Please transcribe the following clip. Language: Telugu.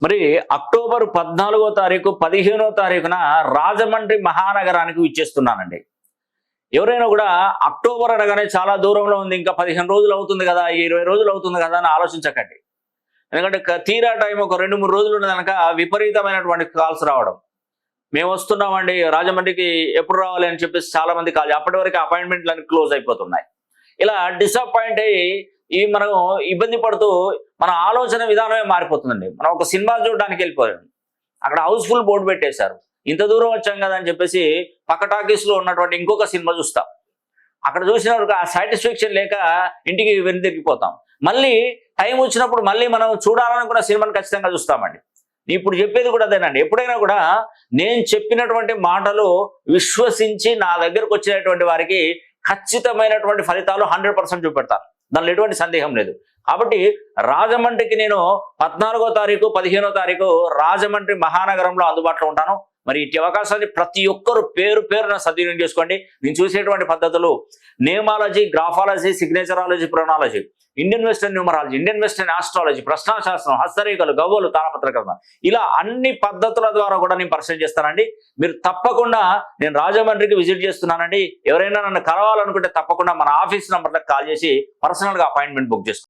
మరి అక్టోబర్ 14వ తారీఖు 15వ తారీఖున రాజమండ్రి మహానగరానికి ఇచ్చేస్తున్నానండి. ఎవరైనా కూడా అక్టోబర్ అనగానే చాలా దూరంలో ఉంది, ఇంకా 15 రోజులు అవుతుంది కదా, 20 రోజులు అవుతుంది కదా అని ఆలోచించకండి. ఎందుకంటే తీరా టైం ఒక 2-3 రోజులు ఉన్న కనుక విపరీతమైనటువంటి కాల్స్ రావడం. మేము వస్తున్నామండి రాజమండ్రికి, ఎప్పుడు రావాలి అని చెప్పేసి చాలా మంది కాల్, అప్పటి వరకు అపాయింట్మెంట్లు అన్ని క్లోజ్ అయిపోతున్నాయి. ఇలా డిసప్పాయింట్ అయ్యి మనం ఇబ్బంది పడుతూ మన ఆలోచన విధానమే మారిపోతుందండి. మనం ఒక సినిమా చూడడానికి వెళ్ళిపోయాం, అక్కడ హౌస్ఫుల్ బోర్డు పెట్టేశారు, ఇంత దూరం వచ్చాం కదా అని చెప్పేసి పక్క టాకీస్లో ఉన్నటువంటి ఇంకొక సినిమా చూస్తాం. అక్కడ చూసిన వరకు ఆ సాటిస్ఫాక్షన్ లేక ఇంటికి వెనుతిరిగిపోతాం. మళ్ళీ టైం వచ్చినప్పుడు మళ్ళీ మనం చూడాలనుకున్న సినిమాని ఖచ్చితంగా చూస్తామండి. ఇప్పుడు చెప్పేది కూడా అదేనండి. ఎప్పుడైనా కూడా నేను చెప్పినటువంటి మాటలు విశ్వసించి నా దగ్గరకు వచ్చినటువంటి వారికి ఖచ్చితమైనటువంటి ఫలితాలు 100% చూపెడతాను, దానిలో ఎటువంటి సందేహం లేదు. కాబట్టి రాజమండ్రికి నేను 14వ తారీఖు 15వ తారీఖు రాజమండ్రి మహానగరంలో అందుబాటులో ఉంటాను. మరి ఇట్టి అవకాశాన్ని ప్రతి ఒక్కరు పేరు పేరున సద్వినియోగం చేసుకోండి. నేను చూసేటువంటి పద్ధతులు నేమాలజీ, గ్రాఫాలజీ, సిగ్నేచరాలజీ, ప్రొనాలజీ, Indian western numerology, Indian western astrology, ప్రశ్నాశాస్త్రం, హస్తరేఖలు, గవ్వలు, తాళపత్రకరణ, ఇలా అన్ని పద్ధతుల ద్వారా కూడా నేను పరిచయం చేస్తానండి. మీరు తప్పకుండా, నేను రాజమండ్రికి విజిట్ చేస్తున్నానండి. ఎవరైనా నన్ను కలవాలనుకుంటే తప్పకుండా మన ఆఫీస్ నంబర్లకు కాల్ చేసి పర్సనల్గా అపాయింట్మెంట్ బుక్ చేసుకోండి.